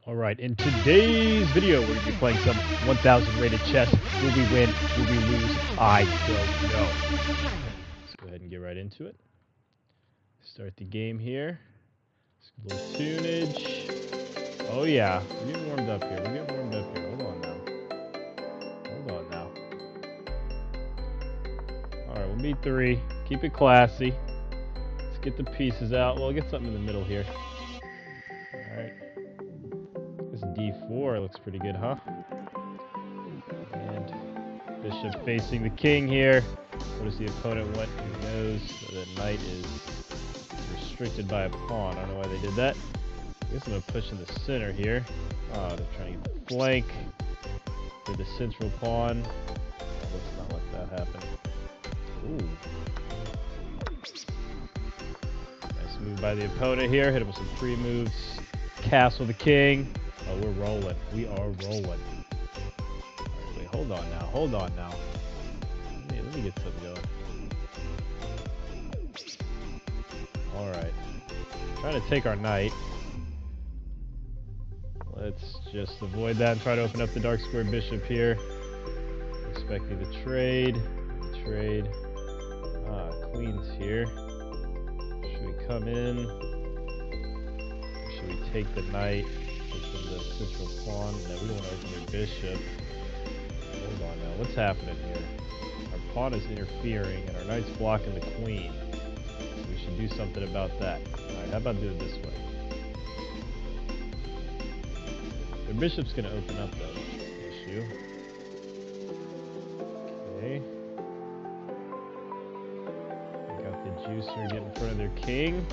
Alright, in today's video, we're going to be playing some 1000 rated chess. Will we win? Will we lose? I don't know. Let's go ahead and get right into it. Start the game here. Just a little tunage. Oh yeah, we're getting warmed up here. Hold on now. Alright, we'll meet 3. Keep it classy. Let's get the pieces out. We'll get something in the middle here. Alright. This d4 looks pretty good, huh? And bishop facing the king here. What does the opponent want? Who knows? So the knight is restricted by a pawn. I don't know why they did that. I guess I'm going to push in the center here. Oh, they're trying to get the flank for the central pawn. Oh, let's not let that happen. Ooh. Nice move by the opponent here. Hit him with some free moves. Castle the king. Oh, we're rolling. We are rolling. Alright, wait, hold on now. Let me get something going. Alright. Trying to take our knight. Let's just avoid that and try to open up the dark square bishop here. Expecting the trade. Ah, queen's here. Should we come in? Or should we take the knight? From the central pawn. No, we don't want to open their bishop. Hold on now. What's happening here? Our pawn is interfering and our knight's blocking the queen. So we should do something about that. Alright, how about do it this way? Their bishop's going to open up though. That's the issue. Okay. Got the juicer getting in front of their king.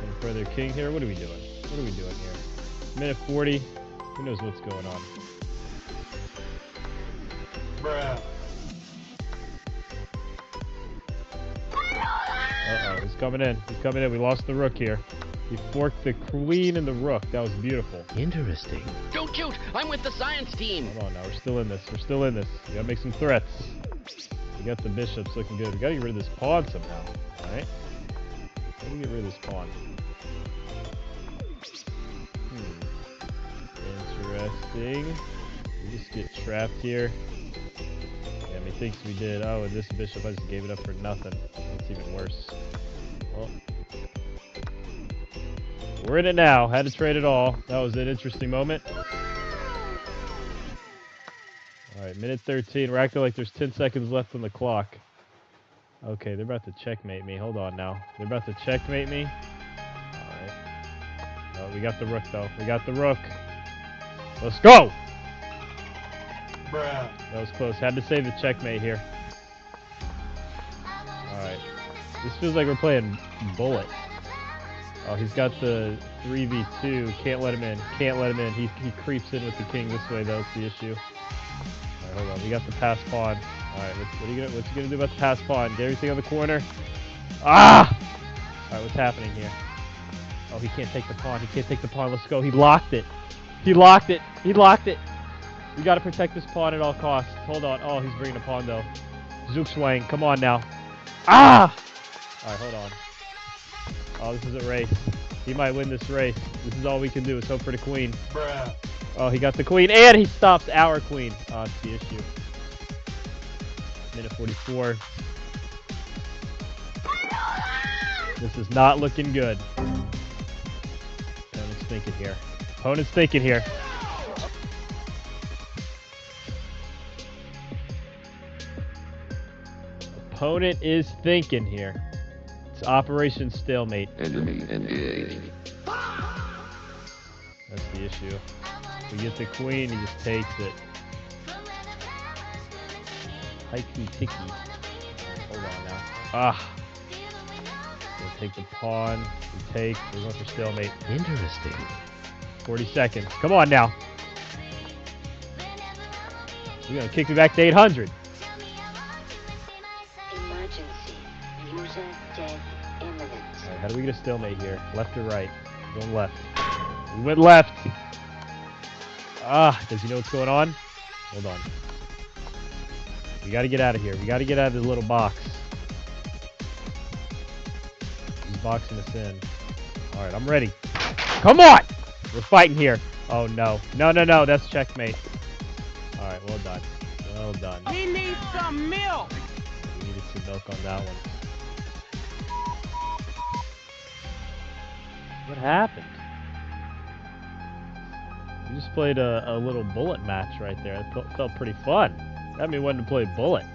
In front of their king here. What are we doing? What are we doing here? Minute 40. Who knows what's going on? Bruh. Uh-oh, he's coming in. We lost the rook here. He forked the queen and the rook. That was beautiful. Interesting. Don't shoot! I'm with the science team! Hold on now, we're still in this. We gotta make some threats. We got the bishops looking good. We gotta get rid of this pawn somehow. Alright? How do we get rid of this pawn? Interesting. We just get trapped here. Yeah, he thinks we did. Oh, and this bishop, I just gave it up for nothing. That's even worse. Well, we're in it now. Had to trade it all. That was an interesting moment. Alright, minute 13. We're acting like there's 10 seconds left on the clock. Okay, they're about to checkmate me. Hold on now. They're about to checkmate me. Alright. Oh, we got the rook, though. Let's go! Bruh. That was close. Had to save the checkmate here. Alright. This feels like we're playing Bullet. Oh, he's got the 3v2. Can't let him in. He creeps in with the king this way, though. That's the issue. Alright, hold on. We got the pass pawn. Alright, what's he gonna do about the pass pawn? Get everything on the corner. Ah! Alright, what's happening here? Oh, he can't take the pawn. Let's go. He locked it. We gotta protect this pawn at all costs. Hold on. Oh, he's bringing a pawn, though. Zugzwang. Come on now. Ah! Alright, hold on. Oh, this is a race. He might win this race. This is all we can do is hope for the queen. Bruh. Oh, he got the queen, and he stops our queen. Oh, that's the issue. Minute 44. This is not looking good. Opponent's thinking here. Opponent is thinking here. It's Operation Stalemate. Enemy engaged. That's the issue. We get the queen, he just takes it. Haiku Tiki. Hold on now. Ah. We'll take the pawn. We're going for stalemate. Interesting. 40 seconds. Come on now. You're going to kick me back to 800. Emergency. User dead imminent. Alright, how do we get a stalemate here? Left or right? Going left. We went left. Ah, does he know what's going on? Hold on. We got to get out of here. We got to get out of the little box. He's boxing us in. Alright, I'm ready. Come on! We're fighting here. Oh, no. No, no, no. That's checkmate. All right, well done. Well done. He needs some milk. We needed some milk on that one. What happened? We just played a little bullet match right there. It felt pretty fun. Got me wanting to play bullet.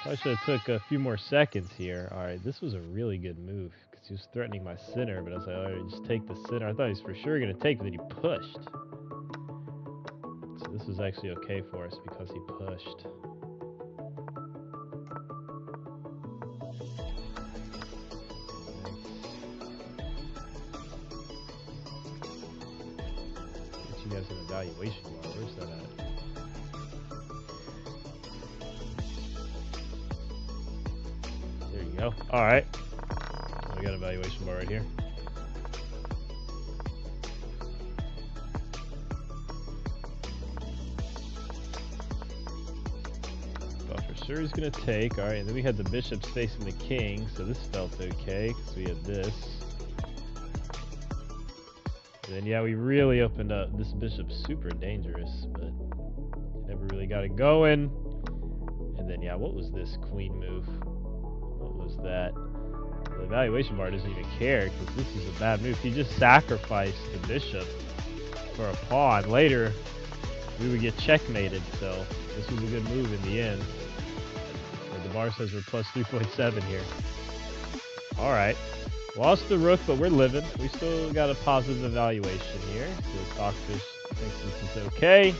I should have took a few more seconds here. Alright, this was a really good move. Because he was threatening my center, but I was like, alright, just take the center. I thought he was for sure going to take it, but then he pushed. So this was actually okay for us because he pushed. Get you guys an evaluation bar. Where's that at? There you go. Alright. So we got an evaluation bar right here. Thought for sure he's going to take. Alright, and then we had the bishops facing the king, so this felt okay, because we had this. And then, yeah, we really opened up. This bishop's super dangerous, but never really got it going. And then, yeah, what was this queen move? What was that? The evaluation bar doesn't even care because this is a bad move. He just sacrificed the bishop for a pawn. Later, we would get checkmated, so this was a good move in the end. And the bar says we're plus 3.7 here. Alright. Lost the rook, but we're living. We still got a positive evaluation here. So Stockfish thinks this is okay.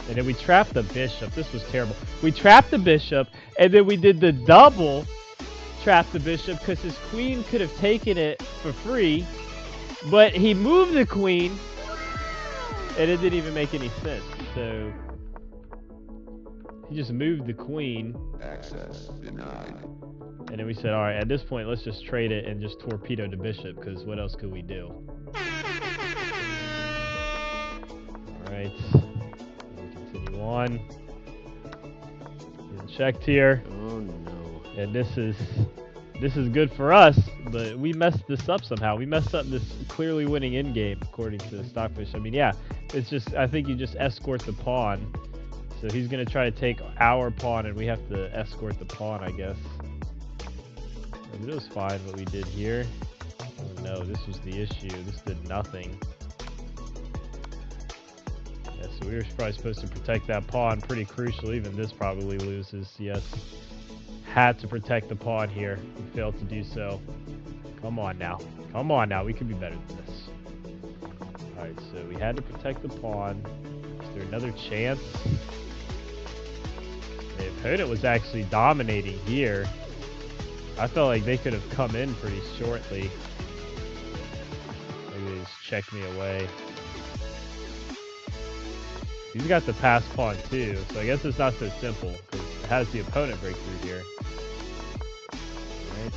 And then we trapped the bishop. This was terrible. We trapped the bishop, and then we did the double trap the bishop because his queen could have taken it for free, but he moved the queen, and it didn't even make any sense. So he just moved the queen. Access denied. And then we said, all right, at this point, let's just trade it and just torpedo the bishop, because what else could we do? All right. Continue on. Getting checked here. Oh no. And this is good for us, but we messed this up somehow. We messed up this clearly winning endgame, according to Stockfish. I mean, yeah, it's just, I think you just escort the pawn. So he's going to try to take our pawn, and we have to escort the pawn, I guess. It was fine what we did here. Oh no, this was the issue. This did nothing. Yeah, so we were probably supposed to protect that pawn. Pretty crucial. Even this probably loses. Yes. Had to protect the pawn here. We failed to do so. Come on now. Come on now. We could be better than this. Alright, so we had to protect the pawn. Is there another chance? The opponent was actually dominating here. I felt like they could have come in pretty shortly. Maybe they just checked me away. He's got the pass pawn too, so I guess it's not so simple, because it has the opponent break through here. Right.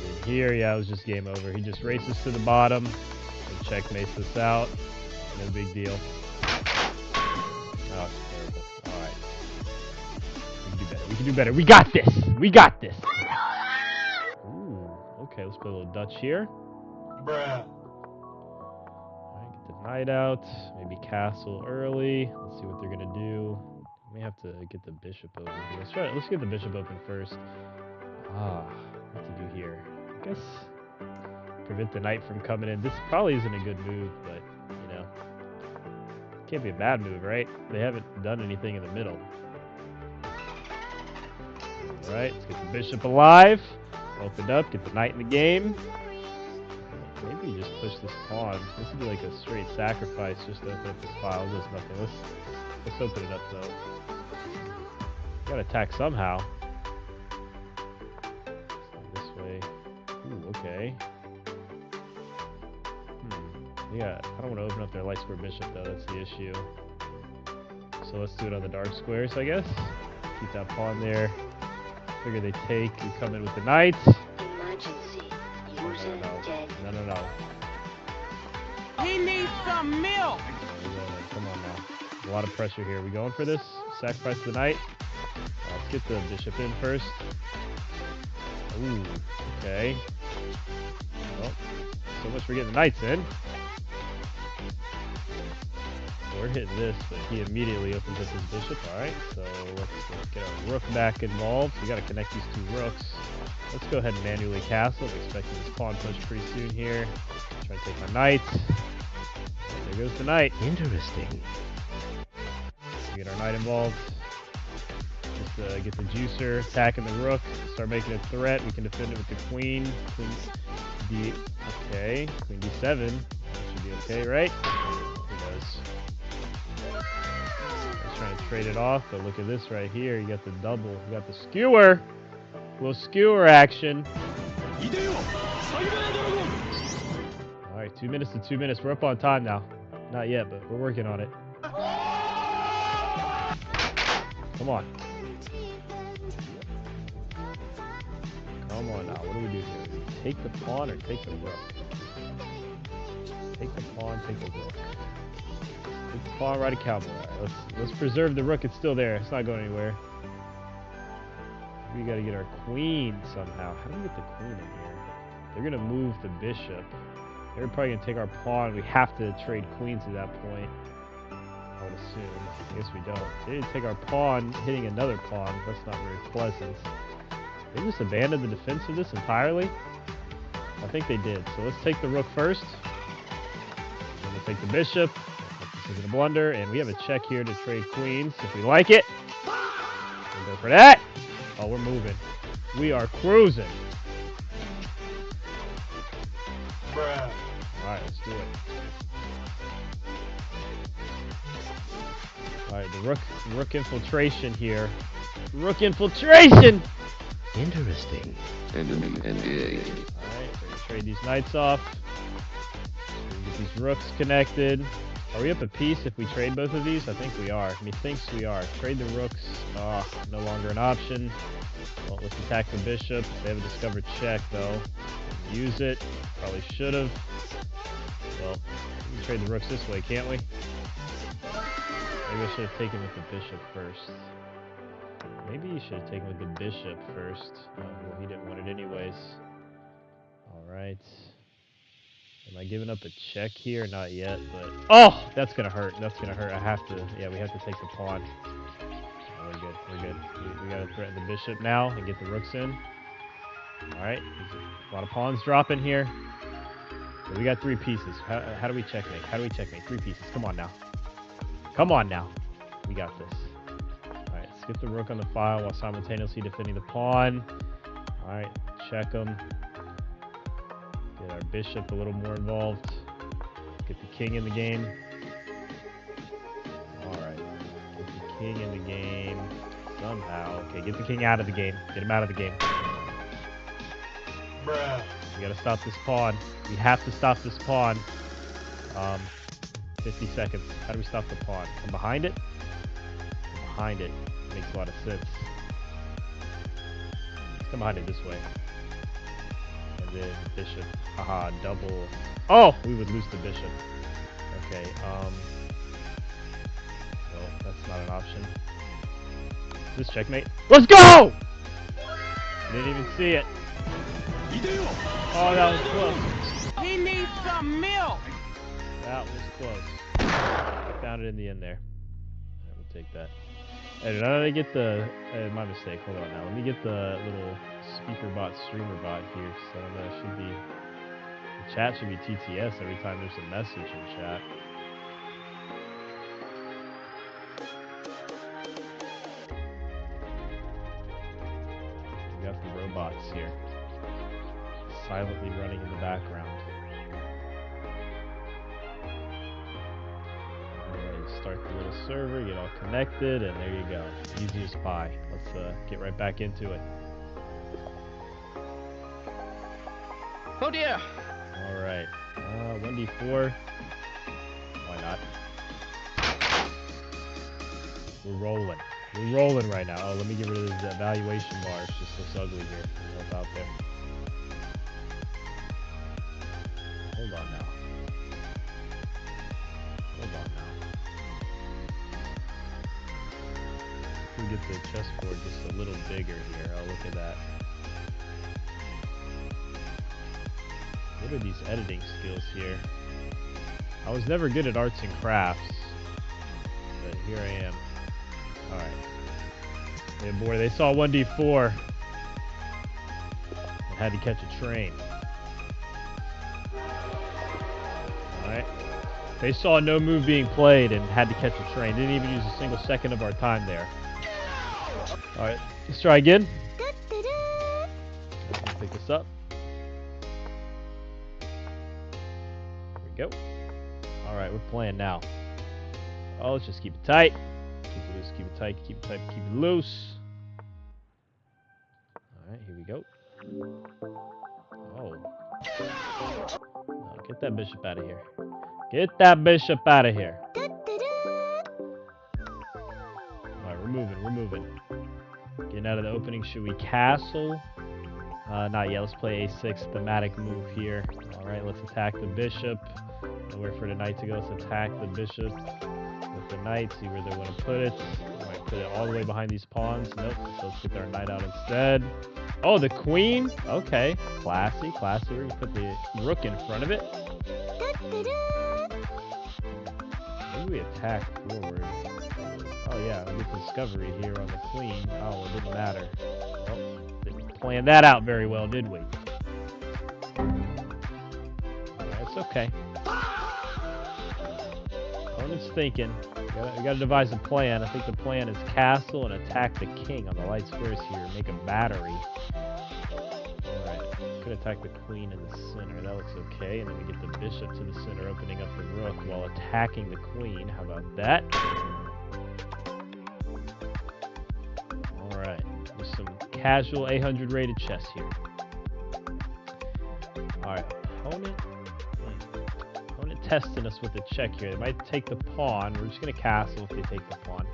And here, yeah, it was just game over. He just races to the bottom and checkmates us out. No big deal. Oh, it's terrible. Alright. We can do better. We can do better. We got this! We got this! Ooh, okay, let's play a little Dutch here. Bruh. Alright, get the knight out. Maybe castle early. Let's see what they're gonna do. We may have to get the bishop open here. Let's get the bishop open first. What to do here? I guess prevent the knight from coming in. This probably isn't a good move, but, you know. Can't be a bad move, right? They haven't done anything in the middle. Alright, let's get the bishop alive. Open up, get the knight in the game. Maybe you just push this pawn. This would be like a straight sacrifice just to open up this file. There's nothing. Let's open it up though. Gotta attack somehow. This way. Ooh, okay. Yeah, I don't want to open up their light square bishop though, that's the issue. So let's do it on the dark squares, I guess. Keep that pawn there. Figure they take, we come in with the knight. Emergency. User dead. No. He needs some milk. Come on now. A lot of pressure here. We going for this? Sacrifice the knight. Let's get the bishop in first. Ooh, okay. Well, so much for getting the knights in. We're hitting this, but he immediately opens up his bishop. Alright, so let's get our rook back involved. We gotta connect these two rooks. Let's go ahead and manually castle. I'm expecting this pawn push pretty soon here. Try to take my knight. There goes the knight. Interesting. We get our knight involved. Just get the juicer, attacking the rook, start making a threat. We can defend it with the queen. Queen D. Okay, queen D7. That should be okay, right? Who knows? I was trying to trade it off, but look at this right here. You got the double. You got the skewer. A little skewer action. Alright, 2 minutes to 2 minutes. We're up on time now. Not yet, but we're working on it. Come on. Come on now. What do we do here? Take the pawn or take the rook? Take the pawn, take the rook. Take the pawn, ride a cowboy. Alright, let's preserve the rook. It's still there. It's not going anywhere. We gotta get our queen somehow. How do we get the queen in here? They're gonna move the bishop. They're probably gonna take our pawn. We have to trade queens at that point. I would assume. I guess we don't. They didn't take our pawn, hitting another pawn. That's not very pleasant. They just abandoned the defense of this entirely? I think they did. So let's take the rook first. Then we'll take the bishop. This isn't a blunder. And we have a check here to trade queens if we like it. We'll go for that. Oh, we're moving. We are cruising. Bruh. Alright, let's do it. Alright, the rook infiltration here. Rook infiltration! Interesting. Enemy engaged. Alright, we're gonna trade these knights off. So we get these rooks connected. Are we up a piece if we trade both of these? I think we are. Methinks we are. Trade the rooks. No longer an option. Well, let's attack the bishop. They have a discovered check, though. Use it. Probably should have. Well, we can trade the rooks this way, can't we? Maybe I should have taken with the bishop first. Maybe you should have taken with the bishop first. Well, he didn't want it anyways. Alright. Am I giving up a check here? Not yet, but... Oh! That's gonna hurt. That's gonna hurt. I have to... Yeah, we have to take the pawn. Oh, we're good. We're good. We gotta threaten the bishop now and get the rooks in. Alright. A lot of pawns dropping here. So we got 3 pieces. How do we checkmate? How do we checkmate? 3 pieces. Come on now. Come on now. We got this. Alright, let's get the rook on the file while simultaneously defending the pawn. Alright, check them. Get our bishop a little more involved. Get the king in the game. Alright, get the king in the game somehow. Okay, get the king out of the game. Get him out of the game. Bruh. We gotta stop this pawn. We have to stop this pawn. 50 seconds. How do we stop the pawn? From behind it? From behind it. Makes a lot of sense. Let's come behind it this way. And then bishop. Haha, double. Oh! We would lose the bishop. Okay, well, that's not an option. Is this checkmate? Let's go! Didn't even see it. Oh, that was close. He needs some milk. That was close. I found it in the end there. Alright, we'll take that. Hey, did I get the... my mistake. Hold on now. Let me get the little speaker bot, streamer bot here. So that should be... The chat should be TTS every time there's a message in chat. We got the robots here. Silently running in the background. Alright, start the little server, get all connected, and there you go. Easy as pie. Let's get right back into it. Oh dear. Alright. 1d4. Why not? We're rolling. We're rolling right now. Oh, let me get rid of this evaluation bar. It's just looks ugly here. Help out there. Hold on now. Hold on now. We get the chessboard just a little bigger here. Oh, look at that. What What are these editing skills here? I was never good at arts and crafts, but here I am. Alright. Hey boy, they saw 1d4 and had to catch a train. Alright. They saw no move being played and had to catch a train. Didn't even use a single second of our time there. Alright, let's try again. Pick this up. There we go. Alright, we're playing now. Oh, let's just keep it tight. Keep it loose, keep it tight, keep it tight, keep it loose. Alright, here we go. Oh. No, get that bishop out of here. Get that bishop out of here. Alright, we're moving. Getting out of the opening. Should we castle? Not yet. Let's play a6 thematic move here. Alright, let's attack the bishop. Nowhere for the knight to go. Let's attack the bishop with the knight. See where they want to put it. Alright, put it all the way behind these pawns. Nope. So let's get our knight out instead. Oh, the queen? Okay. Classy. We're going to put the rook in front of it. Maybe we attack forward. Oh yeah, we get discovery here on the queen. Oh, well, it didn't matter. Well, didn't plan that out very well, did we? That's okay. Opponent's thinking. We gotta devise a plan. I think the plan is castle and attack the king on the light squares here. Make a battery. Alright. Could attack the queen in the center. That looks okay. And then we get the bishop to the center, opening up the rook while attacking the queen. How about that? Alright. With some casual 800 rated chess here. Alright. Opponent testing us with a check here. They might take the pawn. We're just going to castle if they take the pawn.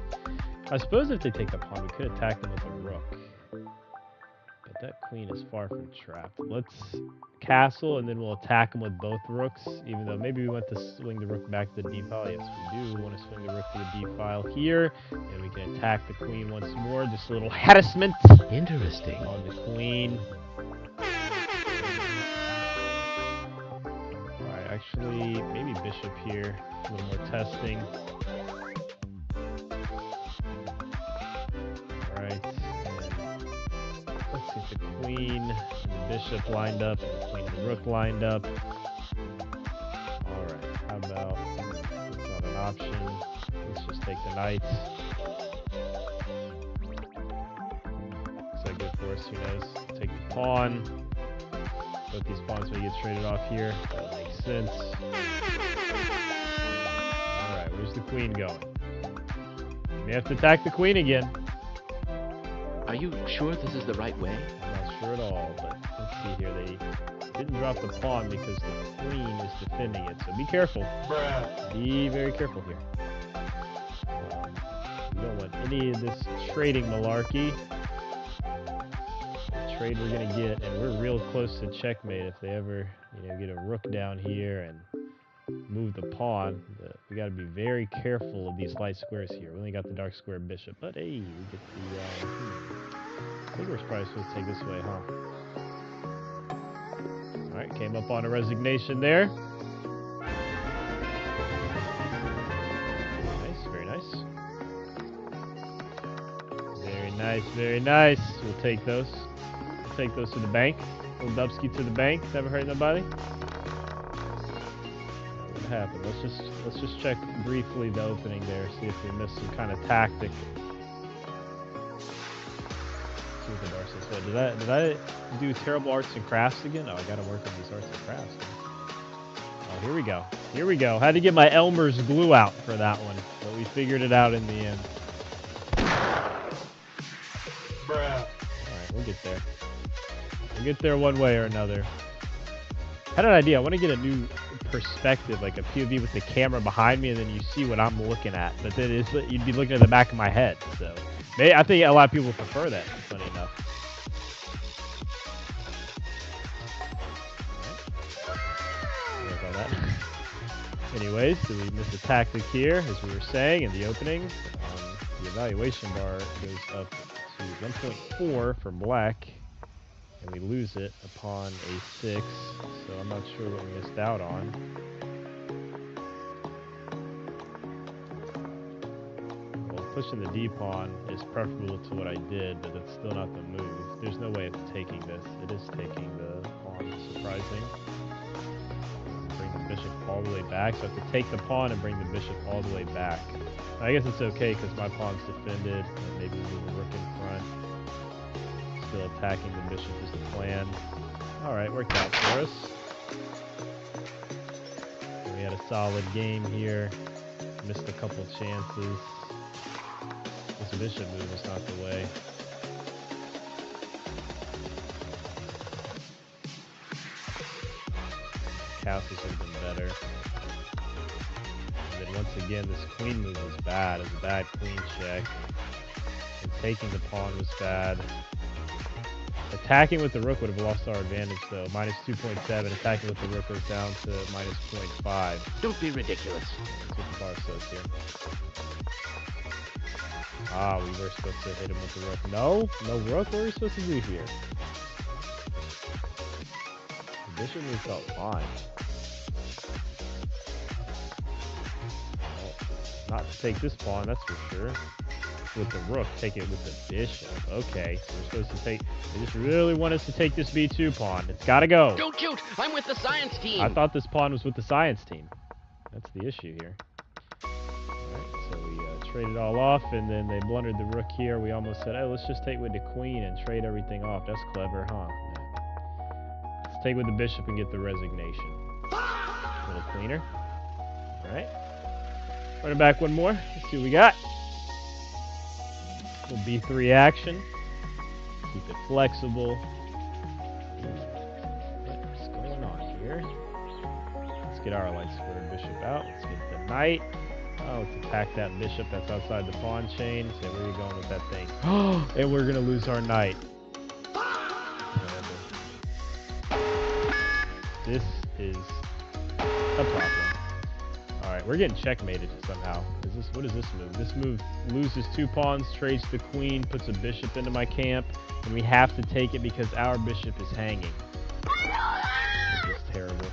I suppose if they take the pawn, we could attack them with a rook. But that queen is far from trapped. Let's castle, and then we'll attack them with both rooks, even though maybe we want to swing the rook back to the d file. Yes, we do. We want to swing the rook to the d file here, and we can attack the queen once more. Just a little harassment. Interesting. On the queen. Actually, maybe bishop here. A little more testing. Alright. Let's get the queen and the bishop lined up, and the queen and the rook lined up. Alright, how about, that's not an option. Let's just take the knight. Looks like good for us, who knows. Take the pawn. Both these pawns may get traded off here. That makes sense. Alright, where's the queen going? We may have to attack the queen again. Are you sure this is the right way? I'm not sure at all, but let's see here. They didn't drop the pawn because the queen is defending it, so be careful. Bruh. Be very careful here. We don't want any of this trading malarkey. Trade we're gonna get, and we're real close to checkmate if they ever, get a rook down here and move the pawn. We got to be very careful of these light squares here. We only got the dark square bishop, but hey, we get the. I think we're probably supposed to take this way, huh? All right, came up on a resignation there. Nice, very nice. Very nice, very nice. We'll take those. Take those to the bank. Little Dubsky to the bank. Never hurt nobody. What happened? Let's just check briefly the opening there. See if we missed some kind of tactic. See what the Darcy said. Did I do terrible arts and crafts again? Oh, I gotta work on these arts and crafts. Oh, here we go. Here we go. Had to get my Elmer's glue out for that one, but we figured it out in the end. Bruh. Alright, we'll get there. We'll get there one way or another. I had an idea. I want to get a new perspective, like a POV with the camera behind me, and then you see what I'm looking at. But then you'd be looking at the back of my head. So I think a lot of people prefer that, funny enough. Work on that. Anyways, so we missed a tactic here, as we were saying in the opening. The evaluation bar goes up to 1.4 for black. And And we lose it upon a 6, so I'm not sure what we missed out on. Well, pushing the D pawn is preferable to what I did, but it's still not the move. There's no way of taking this. It is taking the pawn, surprising. Bring the bishop all the way back, so I have to take the pawn and bring the bishop all the way back. I guess it's okay because my pawn's defended, and maybe move the rook in front. Still attacking the bishop is the plan. Alright, worked out for us. We had a solid game here. Missed a couple chances. This bishop move is not the way. Castles would have been better. And then once again, this queen move was bad. It was a bad queen check. And taking the pawn was bad. Attacking with the rook would have lost our advantage though. Minus 2.7. Attacking with the rook goes down to minus 0.5. Don't be ridiculous. That's what the bar says here. Ah, we were supposed to hit him with the rook. No? No rook? What are we supposed to do here? The bishop move felt fine. Well, not to take this pawn, that's for sure. With the rook, take it with the bishop. Okay, so we're supposed to take... They just really want us to take this b2 pawn. It's gotta go. Don't shoot! I'm with the science team! I thought this pawn was with the science team. That's the issue here. Alright, so we traded all off, and then they blundered the rook here. We almost said, oh, let's just take with the queen and trade everything off. That's clever, huh? Let's take with the bishop and get the resignation. A little cleaner. Alright. Run it back one more. Let's see what we got. Little b3 action. Keep it flexible. What's going on here? Let's get our light squared bishop out. Let's get the knight. Oh, let's attack that bishop that's outside the pawn chain. So where are you going with that thing? And we're gonna lose our knight. This is a problem. Alright, we're getting checkmated somehow. What is this move? This move loses 2 pawns, trades the queen, puts a bishop into my camp, and we have to take it because our bishop is hanging. This is terrible.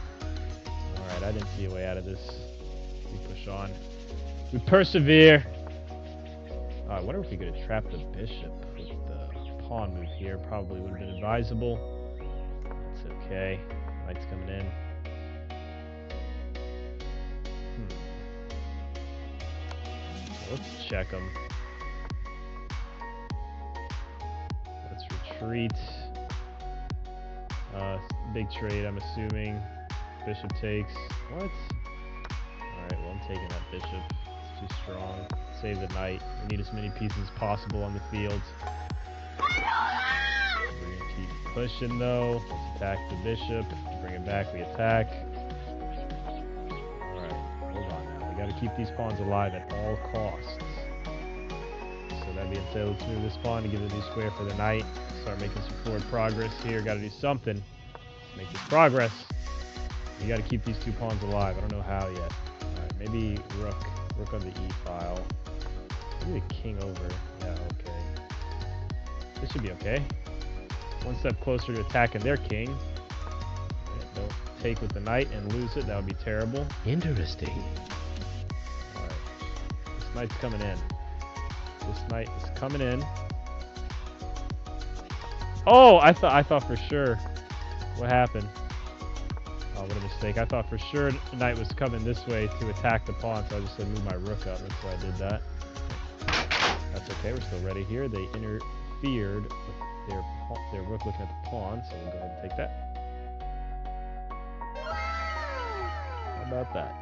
Alright, I didn't see a way out of this. We push on. We persevere. I wonder if we could have trapped the bishop with the pawn move here. Probably would have been advisable. It's okay. Knight's coming in. Let's check them. Let's retreat. Big trade, I'm assuming. Bishop takes. What? Alright, well, I'm taking that bishop. It's too strong. Save the knight. We need as many pieces as possible on the field. We're going to keep pushing, though. Let's attack the bishop. Bring it back. We attack. Got to keep these pawns alive at all costs. So that being said, let's move this pawn to give it a new square for the knight. Start making some forward progress here. Got to do something to make this progress. You got to keep these 2 pawns alive. I don't know how yet. Alright, maybe rook on the e file. Maybe the king over. Yeah, okay. This should be okay. One step closer to attacking their king. Right, they'll take with the knight and lose it. That would be terrible. Interesting. Knight's coming in. This knight is coming in. Oh, I thought for sure. What happened? Oh, what a mistake. I thought for sure the knight was coming this way to attack the pawn, so I just said move my rook up. That's why I did that. That's okay. We're still ready here. They interfered with their rook looking at the pawn, so we'll go ahead and take that. How about that?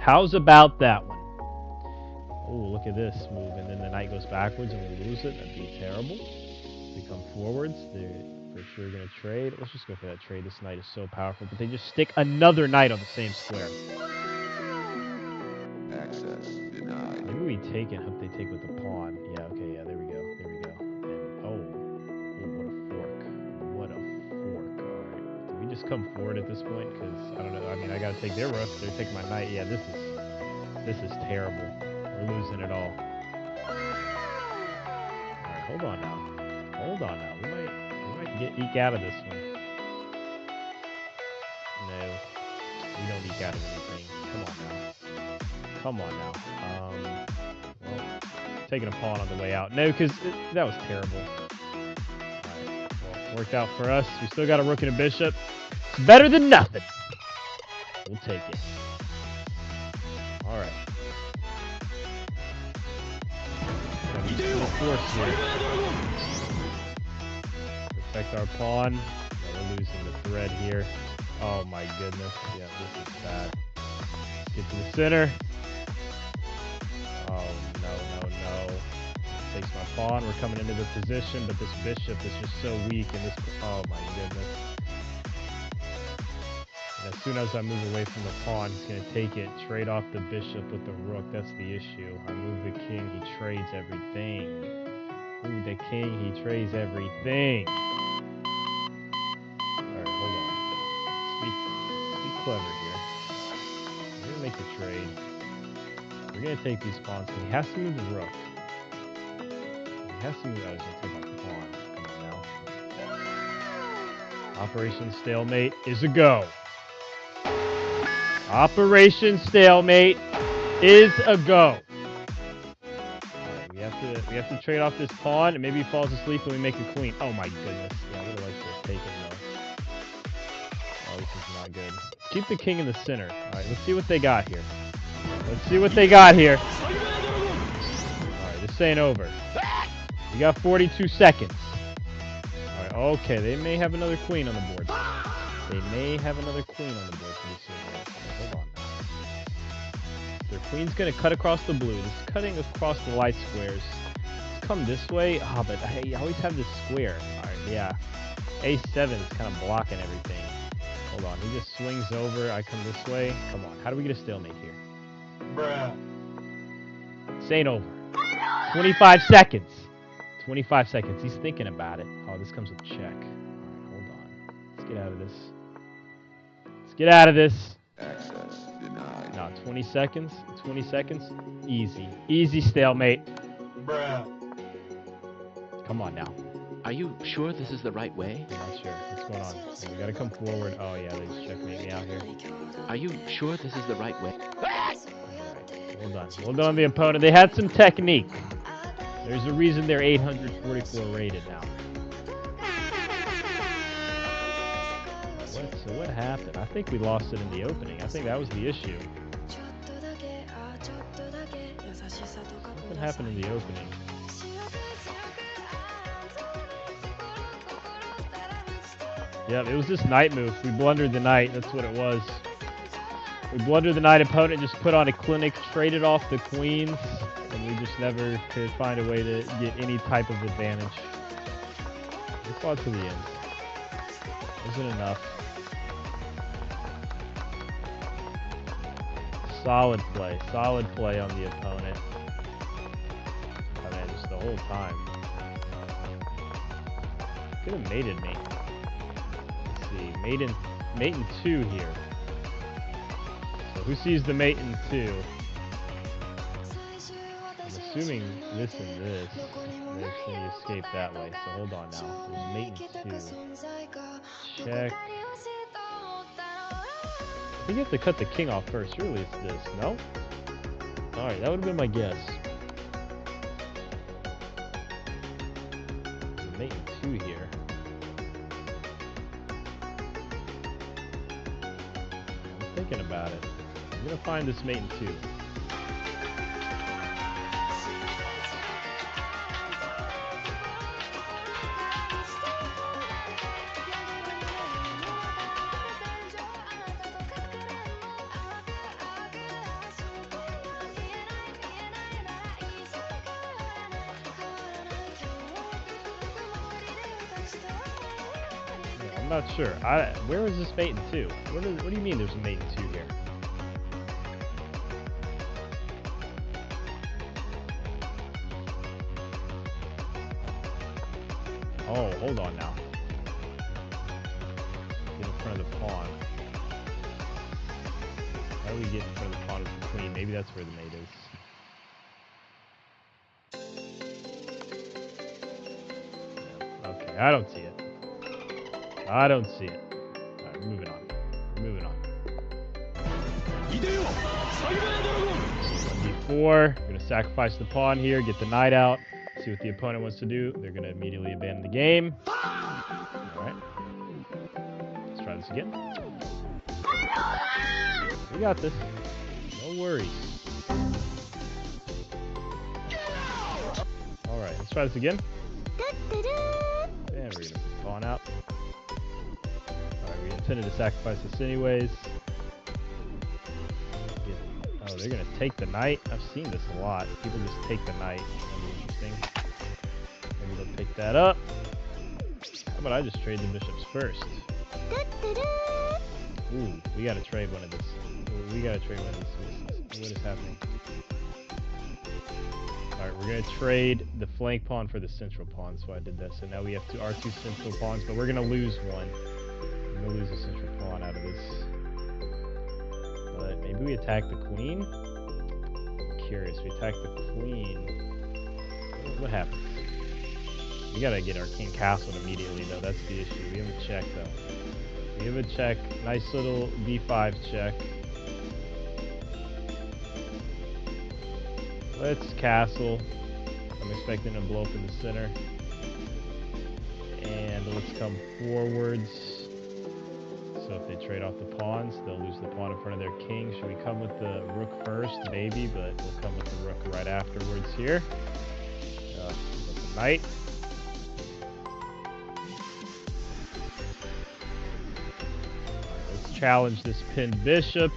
How's about that one? Oh, look at this move, and then the knight goes backwards and we lose it. That'd be terrible. They come forwards. They're for sure going to trade. Let's just go for that trade. This knight is so powerful, but they just stick another knight on the same square. Access denied. Maybe we take and hope they take with the pawn. Yeah, okay, yeah, there we go. There we go. And, oh, what a fork. What a fork. Alright. Did we just come forward at this point? Because, I don't know. I mean, I got to take their rook. They're taking my knight. Yeah, this is terrible. We're losing it all. Alright, hold on now. Hold on now. We might Eke out of this one. No, we don't eke out of anything. Come on now. Well, taking a pawn on the way out. No, because that was terrible. Alright, well, worked out for us. We still got a rook and a bishop. It's better than nothing. We'll take it. Alright. Force here. Protect our pawn. No, we're losing the thread here. Oh my goodness. Yeah, this is bad. Get to the center. Oh, no. Takes my pawn. We're coming into the position, but this bishop is just so weak. And this, oh my goodness. And as soon as I move away from the pawn, he's going to take it, trade off the bishop with the rook. That's the issue. I move the king, he trades everything. Move the king, he trades everything. Alright, hold on. Let's be clever here. We're going to make the trade. We're going to take these pawns. He has to move the rook. He has to move... I was going to take out the pawn. Come on now. Operation Stalemate is a go. Operation Stalemate is a go. Alright, we have to trade off this pawn, and maybe he falls asleep and we make a queen. Oh my goodness. Yeah, I would have liked to have taken though. Oh, this is not good. Let's keep the king in the center. Alright, let's see what they got here. Alright, this ain't over. We got 42 seconds. Alright, okay, they may have another queen on the board. They may have another queen on the board pretty soon. Hold on now. Their queen's going to cut across the blue. This is cutting across the light squares. Let's come this way. Oh, but I always have this square. Alright, yeah. A7 is kind of blocking everything. Hold on. He just swings over. I come this way. Come on. How do we get a stalemate here? Bruh. This ain't over. 25 seconds. 25 seconds. He's thinking about it. Oh, this comes with check. Alright, hold on. Let's get out of this. Get out of this. Access denied. No, 20 seconds. 20 seconds. Easy. Easy stalemate. Bruh. Come on now. Are you sure this is the right way? I'm not sure. What's going on? We gotta come forward. Oh yeah, they just checkmate me out here. Are you sure this is the right way? Alright. Hold on. Hold on the opponent. They had some technique. There's a reason they're 844 rated now. So what happened? I think we lost it in the opening. I think that was the issue. What happened in the opening? Yep, it was this knight move. We blundered the knight. That's what it was. We blundered the knight. Opponent just put on a clinic, traded off the queens, and we just never could find a way to get any type of advantage. We fought to the end. Wasn't enough. Solid play on the opponent. I mean, just the whole time. Could have mated me. Let's see, mate in 2 here. So who sees the mate in 2? I'm assuming this and this. They're going to escape that way. So hold on now. There's mate in 2. Check. I think you have to cut the king off first. Surely it's this. No? Alright, that would have been my guess. Mate in 2 here. I'm thinking about it. I'm going to find this mate in 2. I'm not sure. Where is this mate in 2? What do you mean there's a mate in 2 here? Oh, hold on now. Get in front of the pawn. How do we get in front of the pawn with the queen? Maybe that's where the mate is. Okay, I don't see it. I don't see it. Alright, we're moving on. We're moving on. 1d4. We're going to sacrifice the pawn here, get the knight out, see what the opponent wants to do. They're going to immediately abandon the game. Alright. Let's try this again. We got this. No worries. Alright, let's try this again. And we're going to put the pawn out. Alright, we intended to sacrifice this anyways. Oh, they're going to take the knight? I've seen this a lot. People just take the knight. That'd be interesting. Maybe they'll pick that up. How about I just trade the bishops first? Ooh, we got to trade one of this. We got to trade one of these. What is happening? Alright, we're going to trade the flank pawn for the central pawn, so I did that. So now we have our two central pawns, but we're going to lose one. We're going to lose a central pawn out of this. But maybe we attack the queen? I'm curious. We attack the queen. What happens? We got to get our king castled immediately, though. That's the issue. We have a check, though. We have a check. Nice little b5 check. Let's castle. I'm expecting to blow up in the center. And let's come forwards. So if they trade off the pawns, they'll lose the pawn in front of their king. Should we come with the rook first? Maybe, but we'll come with the rook right afterwards here. With the knight. Let's challenge this pinned bishop.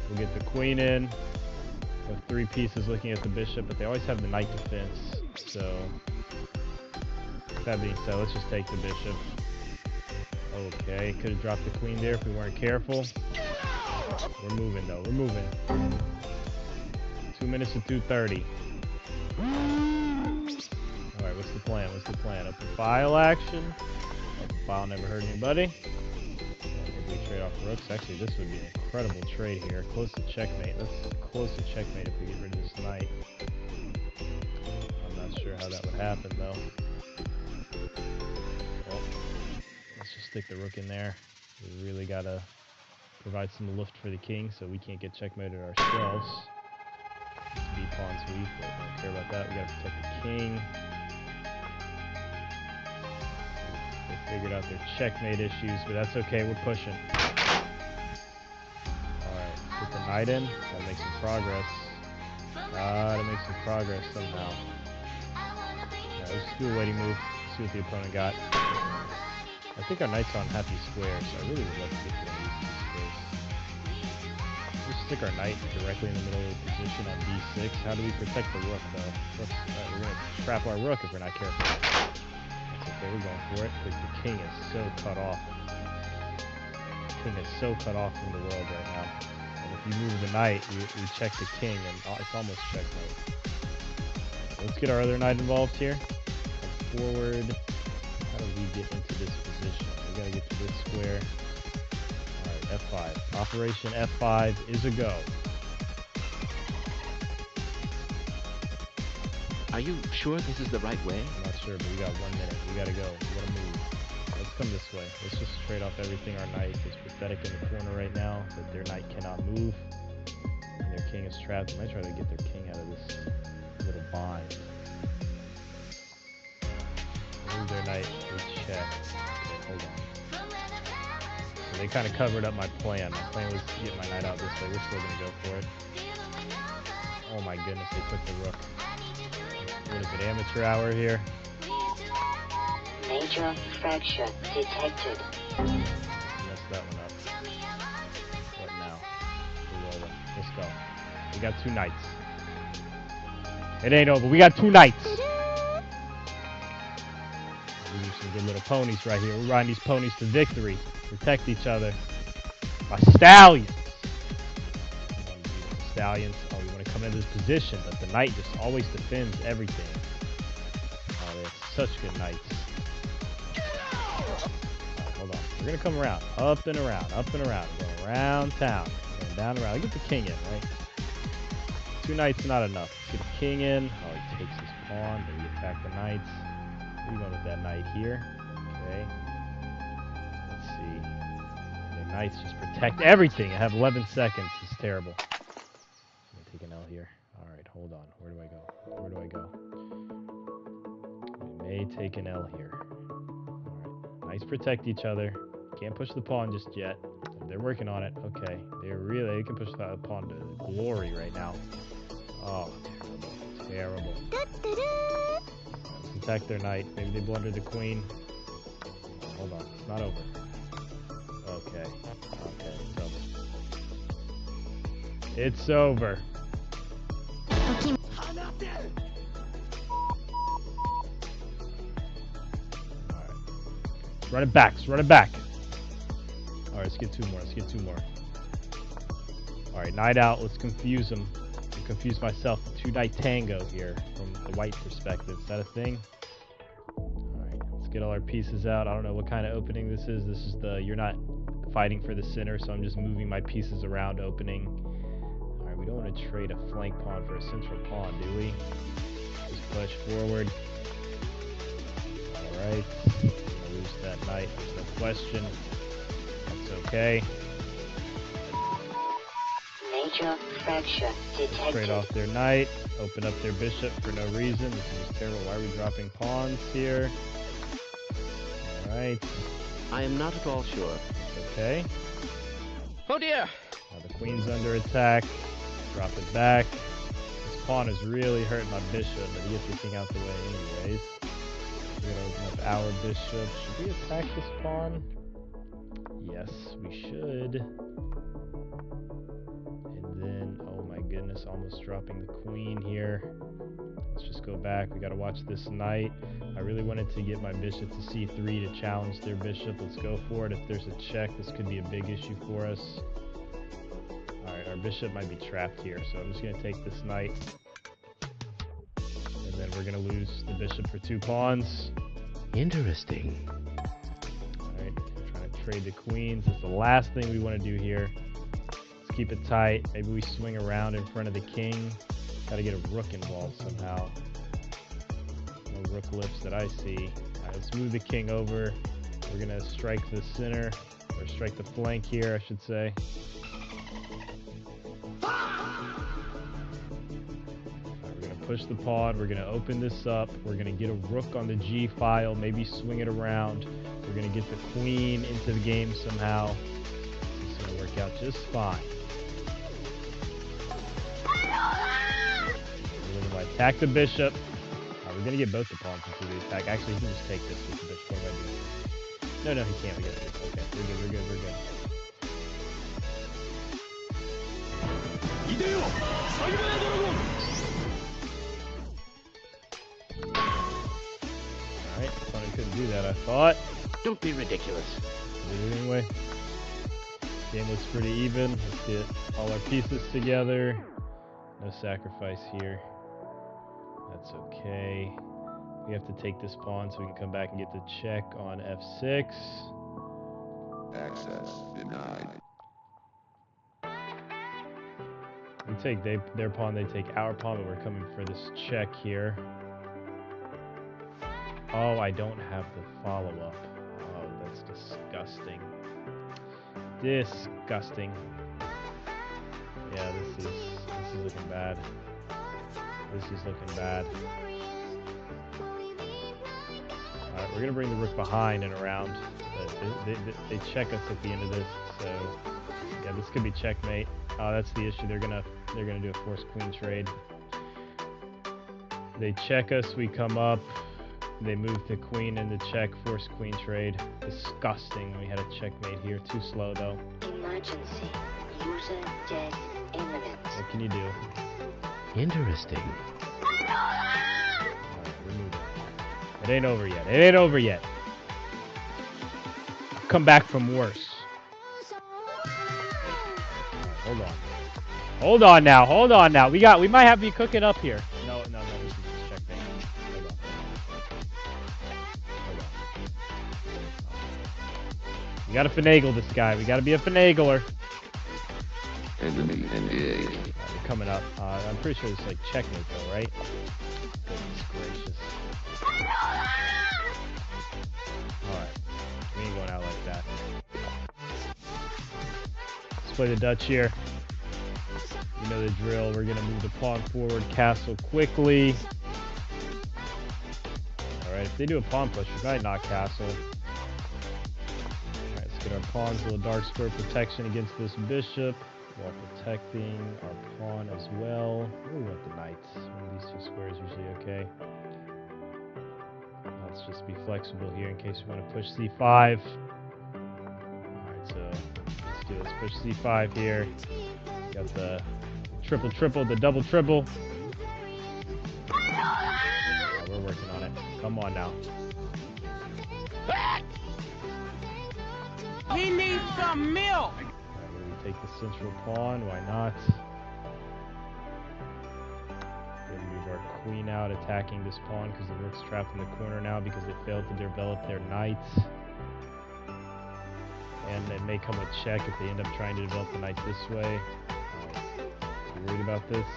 We'll get the queen in. With 3 pieces looking at the bishop, but they always have the knight defense. So, that being said, let's just take the bishop. Okay, could have dropped the queen there if we weren't careful. We're moving though, we're moving. 2 minutes to 2:30. Alright, what's the plan? What's the plan? Open file action. Open file never hurt anybody. Maybe we trade off rooks. Actually, this would be an incredible trade here. Close to checkmate. That's close to checkmate if we get rid of this knight. I'm not sure how that would happen though. Well, let's just stick the rook in there. We really gotta provide some lift for the king so we can't get checkmated ourselves. This b-pawn's weak, but we don't care about that. We gotta protect the king. They figured out their checkmate issues, but that's okay, we're pushing. Alright, let's put the knight in. Gotta make some progress. Gotta make some progress somehow. Alright, let's just do a waiting move. See what the opponent got. I think our knight's on happy square, so I really would love to get to one of these 2 squares. Just stick our knight directly in the middle of the position on d6. How do we protect the rook, though? We're going to trap our rook if we're not careful. That's okay, we're going for it, because the king is so cut off. The king is so cut off from the world right now. And if you move the knight, we check the king, and it's almost checkmate. Let's get our other knight involved here. Come forward. How do we get into this position? We gotta get to this square. Alright, F5. Operation F5 is a go. Are you sure this is the right way? I'm not sure, but we got 1 minute. We gotta go. We gotta move. Let's come this way. Let's just trade off everything. Our knight is pathetic in the corner right now, but their knight cannot move. And their king is trapped. I might try to get their king out of this little bind. Move their knight, we check. Hold on. So they kind of covered up my plan. My plan was to get my knight out this way. We're still going to go for it. Oh my goodness, they took the rook. What is it, amateur hour here? Major fracture detected. Messed that one up. What now? We're rolling. Let's go. We got 2 knights. It ain't over. We got 2 knights. These are some good little ponies right here. We're riding these ponies to victory. Protect each other. My stallions. Stallions. Oh, we want to come into this position, but the knight just always defends everything. Oh, they have such good knights. Right, hold on. We're going to come around. Up and around. Up and around. We're going around town. We're going down and around. Get the king in, right? 2 knights not enough. Get the king in. Oh, he takes his pawn, but we attack the knights. We're going with that knight here. Okay. Knights just protect everything. I have 11 seconds. It's terrible. I'm gonna take an L here. Alright, hold on. Where do I go? Where do I go? We may take an L here. Alright. Knights protect each other. Can't push the pawn just yet. They're working on it. Okay. They can push the pawn to glory right now. Oh, terrible. Terrible. Let's attack their knight. Maybe they blunder the queen. Hold on. It's not over. Okay. Okay. It's over. It's over. Alright. Run it back. Run it back. Alright, let's get two more. Let's get two more. Alright, knight out. Let's confuse them. I'll confuse myself. Two-knight tango here from the white perspective. Is that a thing? Alright, let's get all our pieces out. I don't know what kind of opening this is. This is the, you're not fighting for the center, so I'm just moving my pieces around opening. Alright, we don't want to trade a flank pawn for a central pawn, do we? Just push forward. Alright. Lose that knight. There's no question. That's okay. Major fracture detected. Trade off their knight. Open up their bishop for no reason. This is just terrible. Why are we dropping pawns here? Alright. I am not at all sure. Okay. Oh dear! Now the queen's under attack. Drop it back. This pawn is really hurting my bishop, but he gets the king out the way anyways. We're gonna open up our bishop. Should we attack this pawn? Yes, we should. And then, oh my goodness, almost dropping the queen here. Let's just go back. We gotta watch this knight. I really wanted to get my bishop to c3 to challenge their bishop. Let's go for it. If there's a check, this could be a big issue for us. Alright, our bishop might be trapped here, so I'm just gonna take this knight. And then we're gonna lose the bishop for 2 pawns. Interesting. Alright, trying to trade the queens. That's the last thing we want to do here. Let's keep it tight. Maybe we swing around in front of the king. Gotta get a rook involved somehow. No rook lips that I see. Alright, let's move the king over. We're gonna strike the center, or strike the flank here, I should say. Alright, we're gonna push the pawn. We're gonna open this up. We're gonna get a rook on the g file, maybe swing it around. We're gonna get the queen into the game somehow. This is gonna work out just fine. We're gonna attack the bishop. We're gonna get both the pawns into the attack. Actually, he can just take this with the bishop. What do I do? No, he can't. We got this. Okay, we're good. Alright, opponent couldn't do that, I thought. Don't be ridiculous. Did it anyway. Game looks pretty even. Let's get all our pieces together. No sacrifice here. That's okay. We have to take this pawn so we can come back and get the check on f6. Access denied. We take their pawn, they take our pawn, but we're coming for this check here. Oh, I don't have the follow-up. Oh, that's disgusting. Disgusting. Yeah, this is looking bad. This is looking bad. Alright, we're gonna bring the rook behind and around. They check us at the end of this, so yeah, this could be checkmate. Oh, that's the issue. They're gonna do a forced queen trade. They check us, we come up. They move the queen in the check, forced queen trade. Disgusting. We had a checkmate here. Too slow though. Emergency. User death imminent. What can you do? Interesting. Alright, remove it. It ain't over yet. It ain't over yet. I'll come back from worse. Hold on. Hold on now. Hold on now. We might have you cooking up here. No. This is just checkmate. Hold on. We gotta finagle this guy. We gotta be a finagler. Enemy engaged. We're coming up. I'm pretty sure it's like checkmate though, right? Goodness gracious. Alright. We ain't going out like that. play the Dutch here. You know the drill. We're going to move the pawn forward, castle quickly. Alright, if they do a pawn push, we might not castle. Alright, let's get our pawns, a little dark square protection against this bishop, while protecting our pawn as well. We want the knights. One of these two squares usually okay. Let's just be flexible here in case we want to push c5. Alright, so let's do this. Push c5 here. Got the triple, the double triple. Oh, we're working on it. Come on now. He needs some milk. Alright, we take the central pawn. Why not? Gonna move our queen out, attacking this pawn because the rook's trapped in the corner now because they failed to develop their knights. And it may come with check if they end up trying to develop the knight this way. You worried about this?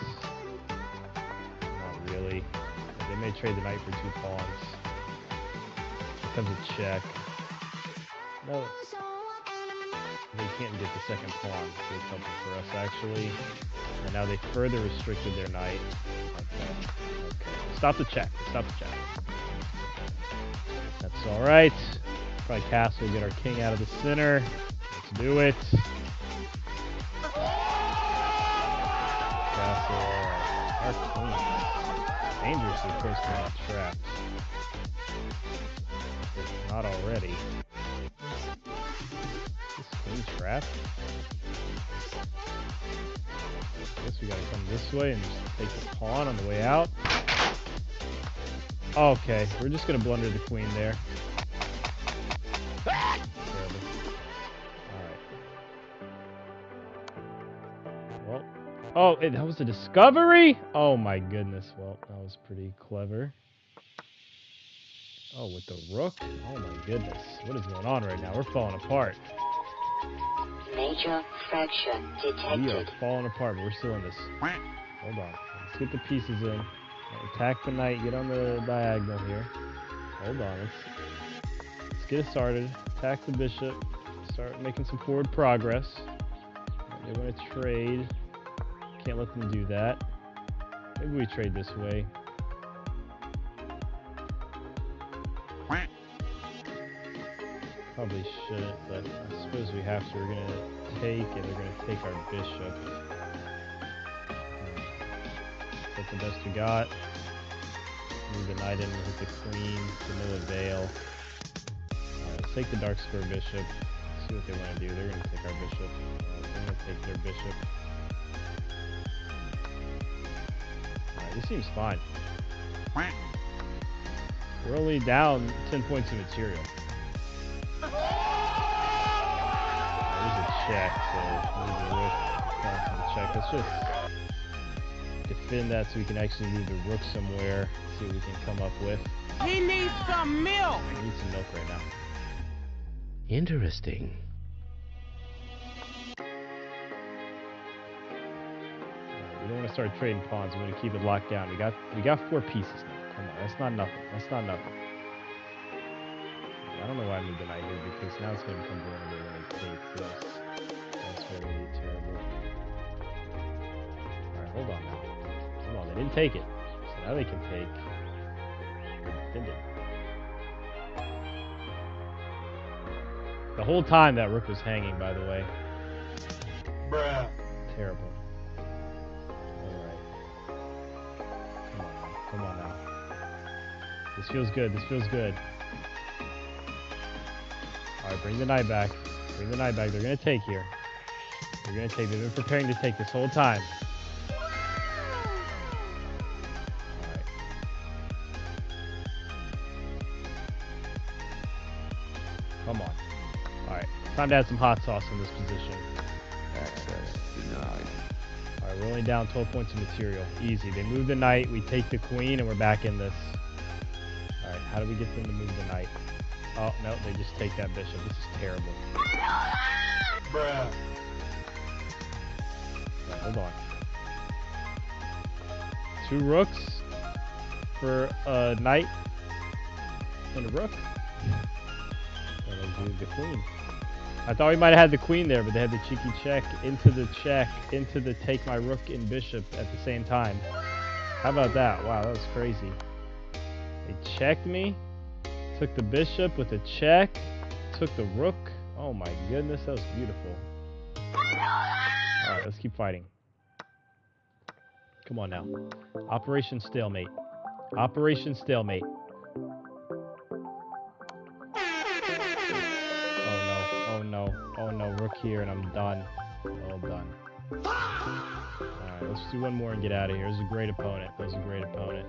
Not really. They may trade the knight for 2 pawns. Here comes a check. No. They can't get the second pawn, so it's helpful for us actually. And now they further restricted their knight. Okay. Stop the check. Stop the check. That's alright. Probably castle, get our king out of the center. Let's do it. Castle. Our queen. Dangerously close to being trapped. If not already. This queen trapped? Guess we gotta come this way and just take the pawn on the way out. Okay, we're just gonna blunder the queen there. Terrible. Alright. Well. Oh, that was a discovery? Oh my goodness. Well, that was pretty clever. Oh, with the rook? Oh my goodness. What is going on right now? We're falling apart. Major fracture detected. We are falling apart, but we're still in this. Hold on. Let's get the pieces in. Attack the knight. Get on the diagonal here. Hold on. Let's get it started. Attack the bishop. Start making some forward progress. They want to trade. Can't let them do that. Maybe we trade this way. Probably shouldn't, but I suppose we have to. We're going to take, and they're going to take our bishop. Is that the best we got? Move the knight in with the queen to no avail. Alright, let's take the dark square bishop. See what they want to do. They're going to take our bishop. They're going to take their bishop. Alright, this seems fine. We're only down 10 points of material. There's a check, so move the rook. Check. Let's just defend that so we can actually move the rook somewhere. See what we can come up with. He needs some milk. I need some milk right now. Interesting. We don't want to start trading pawns. We want to keep it locked down. We got 4 pieces now. Come on, that's not nothing. That's not nothing. I don't know why I moved the knight here because now it's going to become vulnerable when they take this. That's very terrible. Alright, hold on now. Come on, they didn't take it. So now they can take. Defend it. The whole time that rook was hanging, by the way. Bruh. Terrible. Alright. Come on now. This feels good. This feels good. Alright, bring the knight back. Bring the knight back. They're going to take here. They're going to take. They've been preparing to take this whole time. Alright. Come on. Alright. Time to add some hot sauce in this position. Access denied. Alright, we're only down 12 points of material. Easy. They move the knight. We take the queen, and we're back in this. Alright, how do we get them to move the knight? Oh, no, they just take that bishop. This is terrible. Bruh. Right, hold on. 2 rooks for a knight and a rook. And then move the queen. I thought we might have had the queen there, but they had the cheeky check, into the take my rook and bishop at the same time. How about that? Wow, that was crazy. They checked me, took the bishop with a check, took the rook. Oh my goodness, that was beautiful. Alright, let's keep fighting. Come on now. Operation Stalemate. Operation Stalemate. Oh no, oh no, rook here and I'm done. Well done. Alright, let's do one more and get out of here. This is a great opponent. That was a great opponent.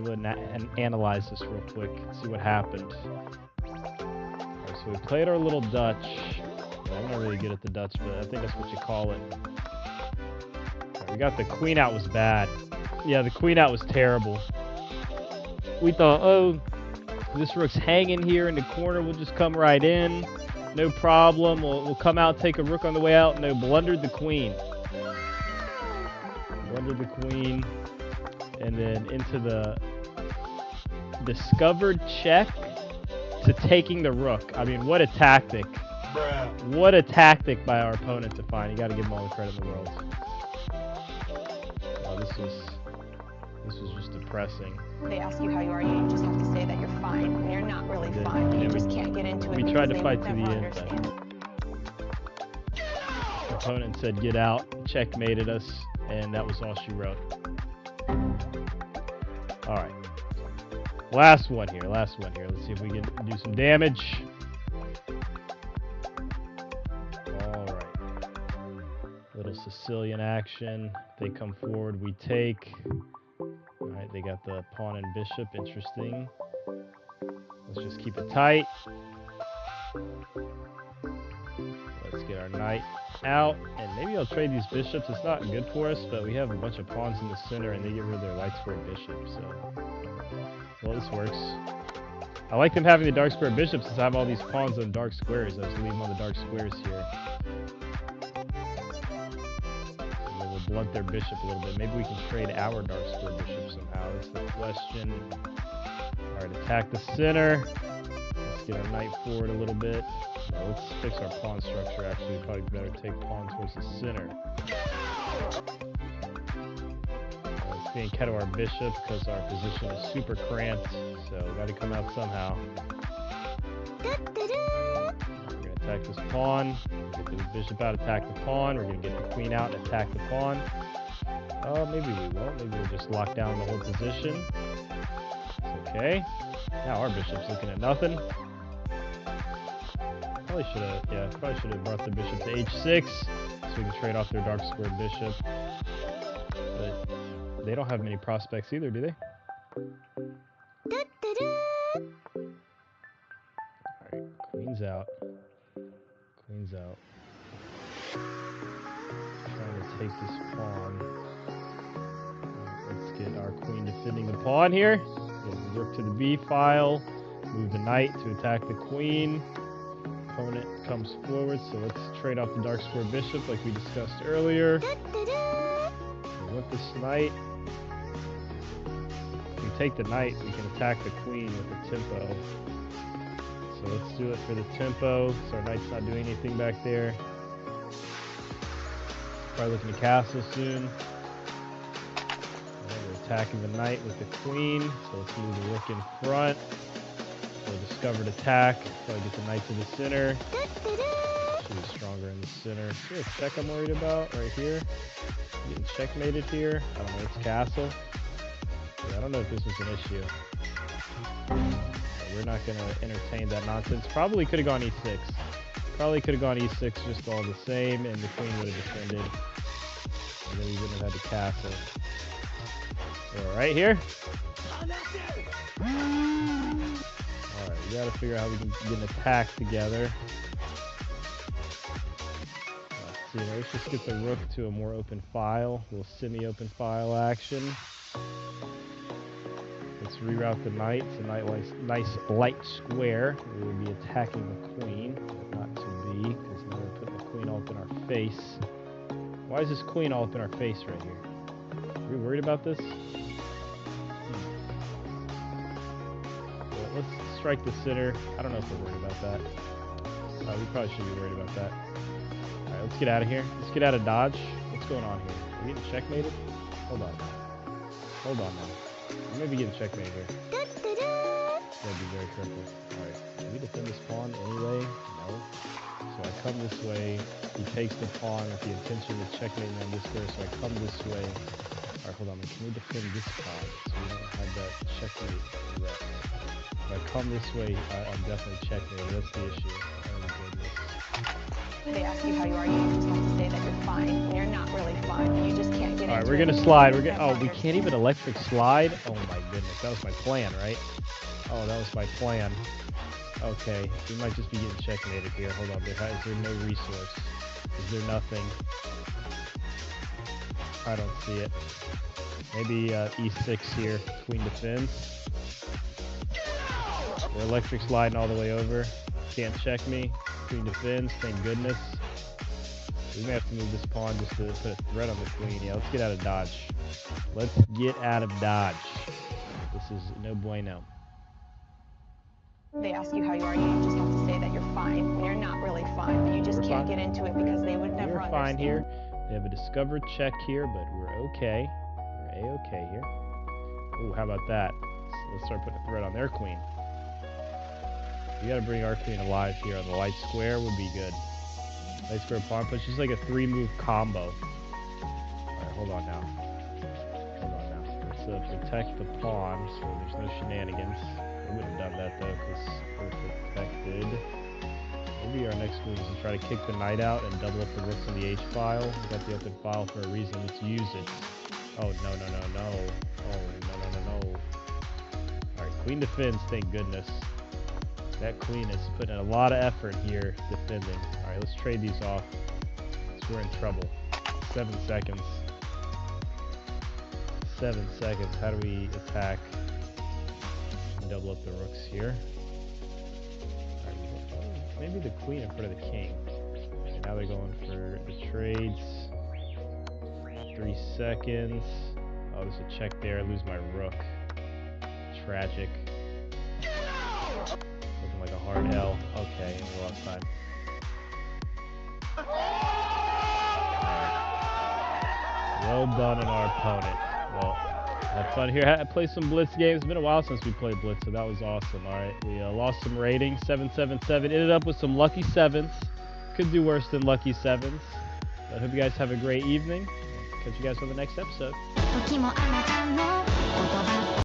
Let me analyze this real quick, see what happened. Alright, so we played our little Dutch. I'm not really good at the Dutch, but I think that's what you call it. Right, we got the queen out was bad. Yeah, the queen out was terrible. We thought, oh, this rook's hanging here in the corner. We'll just come right in. No problem. We'll come out, take a rook on the way out. No, blundered the queen. Blundered the queen. And then into the discovered check to taking the rook. I mean, what a tactic. Bruh. What a tactic by our opponent to find. You got to give him all the credit in the world. Oh, this was just depressing. They ask you how you are, you just have to say that you're fine when you're not really fine. You just can't get into it. We because tried to they fight would to the never end. understand. The opponent said get out, checkmated us, and that was all she wrote. Alright. Last one here. Let's see if we can do some damage. Alright. Little Sicilian action. They come forward, we take. Alright, they got the pawn and bishop. Interesting. Let's just keep it tight. Let's get our knight out. And maybe I'll trade these bishops. It's not good for us, but we have a bunch of pawns in the center and they get rid of their light squared bishop. So, well, this works. I like them having the dark square bishop since I have all these pawns on dark squares. I just leave them on the dark squares here. And then we'll blunt their bishop a little bit. Maybe we can trade our dark square bishop somehow. That's the question. Alright, attack the center. Let's get our knight forward a little bit. Now let's fix our pawn structure. Actually, probably better take pawn towards the center. Let's Fianchetto our bishop because our position is super cramped. So we got to come out somehow. We're going to attack this pawn. Get the bishop out, attack the pawn. We're going to get the queen out and attack the pawn. Oh, maybe we won't. Maybe we'll just lock down the whole position. It's okay. Now our bishop's looking at nothing. Probably should have brought the bishop to h6 so we can trade off their dark square bishop. But they don't have many prospects either, do they? Alright, queen's out. Queen's out. Trying to take this pawn. Let's get our queen defending the pawn here. Get the rook to the b file. Move the knight to attack the queen. Opponent comes forward, so let's trade off the dark square bishop like we discussed earlier. We want this knight. If we take the knight, we can attack the queen with the tempo. So let's do it for the tempo, so our knight's not doing anything back there. Probably looking to castle soon. And we're attacking the knight with the queen, so let's move the rook in front. So discovered attack, probably get the knight to the center. Should be stronger in the center. Is there a check I'm worried about right here? Getting checkmated here. I don't know, it's castle. Yeah, I don't know if this was an issue. We're not going to entertain that nonsense. Probably could have gone e6. Probably could have gone e6 just all the same, and the queen would have defended. And then we wouldn't have had the castle. So right here. Alright, we gotta figure out how we can get an attack together. Let's see, now let's just get the rook to a more open file. A little semi-open file action. Let's reroute the knight. It's a nice light square. We will be attacking the queen, but not to be, because now we're putting the queen all up in our face. Why is this queen all up in our face right here? Are we worried about this? Well, let's strike the center. I don't know if we're worried about that. We probably shouldn't be worried about that. Alright, let's get out of here. Let's get out of dodge. What's going on here? Are we getting checkmated? Hold on. Hold on now. We may be getting checkmated here. Gotta be very careful. Alright, can we defend this pawn anyway? No. So I come this way. He takes the pawn with the intention of checkmating on this square, so I come this way. Alright, hold on. Can we defend this pawn so we don't have that checkmate threat? If I come this way, I'm definitely checkmated. That's the issue. Oh my goodness. They ask you how you are, you just have to say that you're fine, and you're not really fine. You just can't get Alright, into we're it gonna because slide. you Oh, don't we have can't even electric slide? Oh my goodness. That was my plan, right? Oh, that was my plan. Okay, we might just be getting checkmated here. Hold on, is there no resource? Is there nothing? I don't see it. Maybe e6 here. Queen defends. We're electric sliding all the way over. Can't check me. Queen defends, thank goodness. We may have to move this pawn just to put a threat on the queen. Yeah, let's get out of dodge. Let's get out of dodge. This is no bueno. They ask you how you are, you just have to say that you're fine, and you're not really fine, but you just can't get into it because they would never understand. We're fine here. They have a discovered check here, but we're okay. We're A-okay here. Ooh, how about that? Let's start putting a threat on their queen. We gotta bring our queen alive here on the light square would be good. Light square pawn push, just like a 3-move combo. Alright, hold on now. Hold on now. Let's protect the pawn so there's no shenanigans. I wouldn't have done that though, because we're protected. Maybe our next move is to try to kick the knight out and double up the rooks in the H file. We got the open file for a reason. Let's use it. Oh, no, no, no, no. Oh, no, no, no, no. Alright, queen defends, thank goodness. That queen is putting in a lot of effort here defending. Alright, let's trade these off. So we're in trouble. 7 seconds. 7 seconds. How do we attack? Double up the rooks here. Right, maybe the queen in front of the king. Okay, now they're going for the trades. 3 seconds. Oh, there's a check there. I lose my rook. Tragic. Looking like a hard L. Okay, we lost time. Right. Well done on our opponent. Well, had fun here. Play some Blitz games. It's been a while since we played Blitz, so that was awesome. Alright, we lost some ratings. 777. Ended up with some lucky 7s. Could do worse than lucky 7s. But I hope you guys have a great evening. Catch you guys on the next episode.